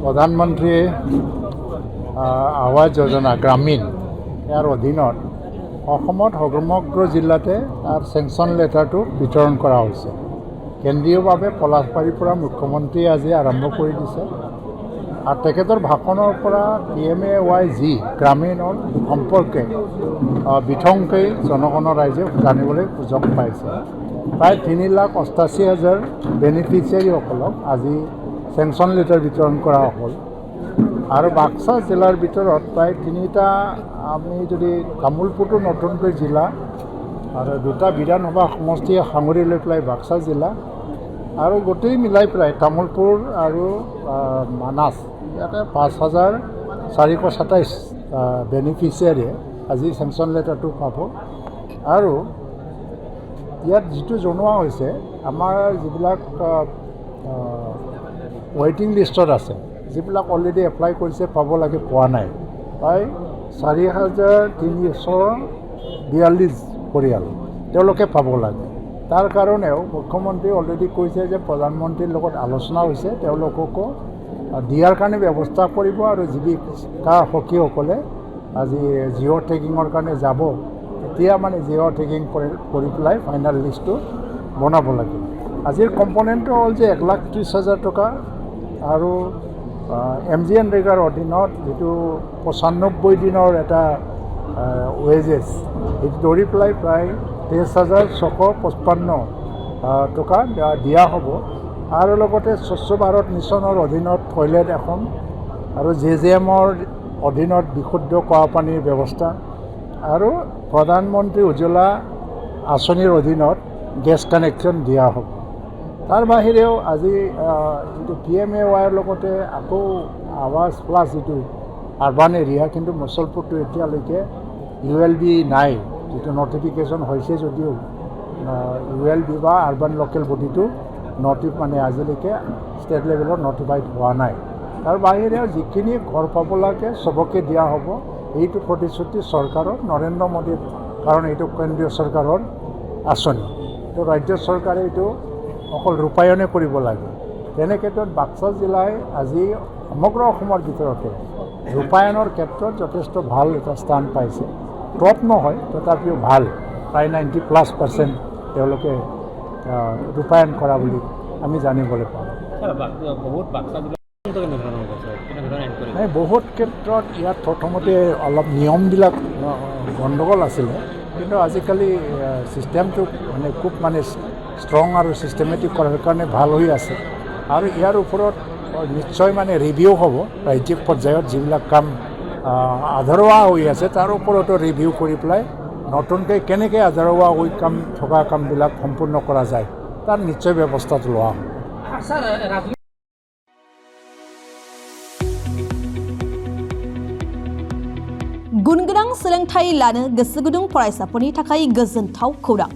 प्रधानमंत्री आवास योजना ग्रामीण यार अधीনত অসমত সমগ্ৰ জিলাতে তাৰ চেংচন লেটাৰটো বিতৰণ কৰা হৈছে। কেন্দ্ৰীয়ভাৱে পলাশবাৰীৰ পৰা মুখ্যমন্ত্ৰী আজি আৰম্ভ কৰি দিছে আৰু তেখেতৰ ভাষণৰ পৰা PMAY-G গ্ৰামীণৰ সম্পৰ্কে বিথংকৈ জনগণৰ ৰাইজে জানিবলৈ সুযোগ পাইছে। প্ৰায় 3,88,000 বেনিফিচিয়াৰীসকলক আজি চেংচন লেটাৰ বিতৰণ কৰা হ'ল আৰু বাক্সা জিলাৰ ভিতৰত প্ৰায় 3টা আমি যদি তামোলপুৰটো নতুনকৈ জিলা আৰু 2টা বিধানসভা সমষ্টিয়ে সাঙুৰি লৈ পেলাই বাক্সা জিলা আৰু গোটেই মিলাই প্ৰায় তামোলপুৰ আৰু মানাছ ইয়াতে 5,427 বেনিফিচিয়াৰীয়ে আজি চেংচন লেটাৰটো পাব। আৰু ইয়াত যিটো জনোৱা হৈছে আমাৰ যিবিলাক ৱেইটিং লিষ্টত আছে যিবিলাক অলৰেডি এপ্লাই কৰিছে পাব লাগে পোৱা নাই প্ৰায় 4,342 পৰিয়াল তেওঁলোকে পাব লাগে। তাৰ কাৰণেও মুখ্যমন্ত্ৰী অলৰেডি কৈছে যে প্ৰধানমন্ত্ৰীৰ লগত আলোচনা হৈছে তেওঁলোককো দিয়াৰ কাৰণে ব্যৱস্থা কৰিব আৰু জীৱিকা সখীসকলে আজি জিঅ' টেগিঙৰ কাৰণে যাব তেতিয়া মানে জিঅ' টেগিং কৰি পেলাই ফাইনেল লিষ্টটো বনাব লাগে। আজিৰ কম্পনেণ্টটো হ'ল যে 1,30,000 টকা আৰু MGNৰেগাৰ অধীনত যিটো 95 দিনৰ এটা ৱেজেছ সেইটো ধৰি পেলাই প্ৰায় 23,655 টকা দিয়া হ'ব আৰু লগতে স্বচ্ছ ভাৰত মিছনৰ অধীনত টয়লেট এখন আৰু JJMৰ অধীনত বিশুদ্ধ খোৱা পানীৰ ব্যৱস্থা আৰু প্ৰধানমন্ত্ৰী উজ্জ্বলা আঁচনিৰ অধীনত গেছ কানেকশ্যন দিয়া হ'ব। তাৰ বাহিৰেও আজি যিটো PMAY-ৰ লগতে আকৌ আৱাজ প্লাছ যিটো আৰ্বান এৰিয়া কিন্তু মুছলপুৰটো এতিয়ালৈকে ULB নাই, যিটো নটিফিকেশ্যন হৈছে যদিও ULB বা আৰ্বান লোকেল বডিটো মানে আজিলৈকে ষ্টেট লেভেলত নটিফাইড হোৱা নাই। তাৰ বাহিৰেও যিখিনি ঘৰ পাব লাগে চবকে দিয়া হ'ব। এইটো প্ৰতিশ্ৰুতি চৰকাৰৰ নৰেন্দ্ৰ মোদীৰ কাৰণ এইটো কেন্দ্ৰীয় চৰকাৰৰ আঁচনি, তো ৰাজ্য চৰকাৰে এইটো অকল ৰূপায়ণে কৰিব লাগে। তেনে ক্ষেত্ৰত বাক্সা জিলাই আজি সমগ্ৰ অসমৰ ভিতৰতে ৰূপায়ণৰ ক্ষেত্ৰত যথেষ্ট ভাল এটা স্থান পাইছে। টপ নহয় তথাপিও ভাল, প্ৰায় 90+% তেওঁলোকে ৰূপায়ণ কৰা বুলি আমি জানিবলৈ পাওঁ। বহুত ক্ষেত্ৰত ইয়াত প্ৰথমতে অলপ নিয়মবিলাক গণ্ডগোল আছিলে, কিন্তু আজিকালি ছিষ্টেমটো মানে খুব ষ্ট্ৰং আৰু ছিষ্টেমেটিক কৰাৰ কাৰণে ভাল হৈ আছে আৰু ইয়াৰ ওপৰত নিশ্চয় ৰিভিউ হ'ব। ৰাজ্যিক পৰ্যায়ত যিবিলাক কাম আধৰুৱা হৈ আছে তাৰ ওপৰতো ৰিভিউ কৰি পেলাই নতুনকৈ কেনেকৈ আধৰুৱা হৈ থকা কামবিলাক সম্পূৰ্ণ কৰা যায় তাৰ নিশ্চয় ব্যৱস্থাটো লোৱা হ'ব। गुनगोनां सोलोंथाइ लानो गोसो गुदुं फरायसाफोरनि थाखाय गोजोनथाव खौरां।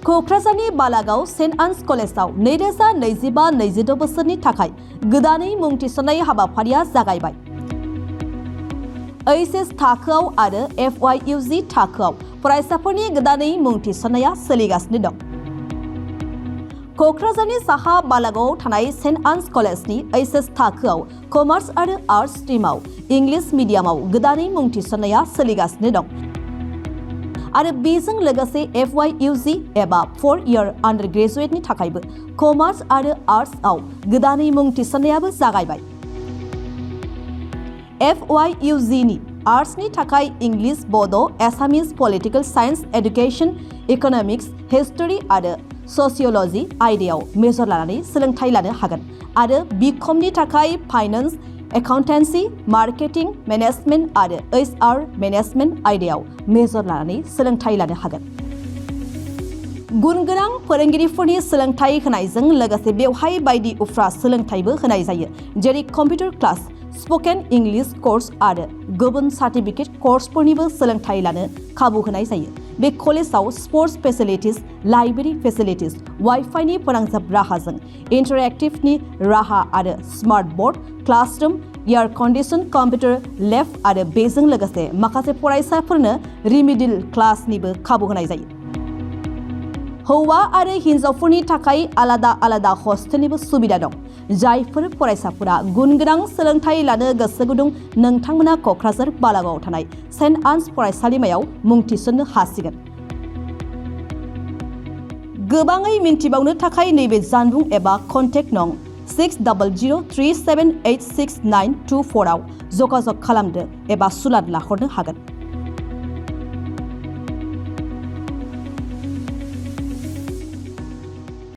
क'क्राझारनि बालागाव सेन्ट आन्स कलेजाव 2025-26 बोसोरनि थाखाय गोदानै मुं थिसननाय हाबाफारिया जागायबाय। HS थाखोआव आरो FYUG थाखोआव फरायसाफोरनि गोदानै मुं थिसननाया सोलिगासिनो दं। क'क्राझारनि साहा बालागावआव थानाय सेन्ट आन्स कलेजनि HS थाखोआव कमार्स आरो आर्ट्स स्ट्रीमाव इंलिश मिडियामाव गोदानै मुं थिसननाया सोलिगासिनो दं आरो बेजों लोगोसे FYUG एबा 4-year आन्डार ग्रेजुएटनि थाखायबो कमार्स आरो आर्ट्सआव गोदानै मुं थिसननायाबो जागायबाय। FYUG-नि आर्ट्सनि थाखाय English, Bodo', Assamese, political science, education, economics, history आरो ससियोलॉजी आयदायाव मेजर लानानै सोलोंथाइ लानो हागोन आरो BComनि थाखाय फाइनेन्स, एकाउन्टेन्सि, मार्केटिं, मेनेजमेन्ट आरो HR मेनेजमेन्ट आयदायाव मेजर लानानै सोलोंथाइ लानो हागोन। गुनगोनां फोरोंगिरिफोरनि सोलोंथाइ होनायजों लोगोसे बेवहाय बायदि उफ्रा सोलोंथाइबो होनाय जायो, जेरै computer class, spoken English course आरो गुबुन सार्टिफिकेट कोर्सफोरनिबो सोलोंथाइ लानो खाबु होनाय जायो। बे कलेजाव स्पोर्ट्स फेसिलिटिज, लाइब्रेरी फेसिलिटिज, वाइफाइनि फोनांजाब राहाजों इन्टारेक्टिभनि राहा आरो smart board, classroom, air condition computer lab आरो बेजों लोगोसे माखासे फरायसाफोरनो रिमिडियल क्लासनिबो खाबु होनाय जायो। हौवा आरो हिन्जावफोरनि थाखाय आलादा आलादा हस्टेलनिबो सुबिदा दं। जायफोर फरायसाफोरा गुनगोनां सोलोंथाइ लानो गोसो गुदुं नोंथांमोना क'क्राझार बालागावआव थानाय सेन्ट आन्स फरायसालिमायाव मुं थिसन्नो हासिगोन। गोबाङै मिन्थिबावनो थाखाय नैबे जानबुं एबा कन्टेक्ट नं 6003786924 आव जगाजग खालामदो एबा सुलाद लाहरनो हागोन।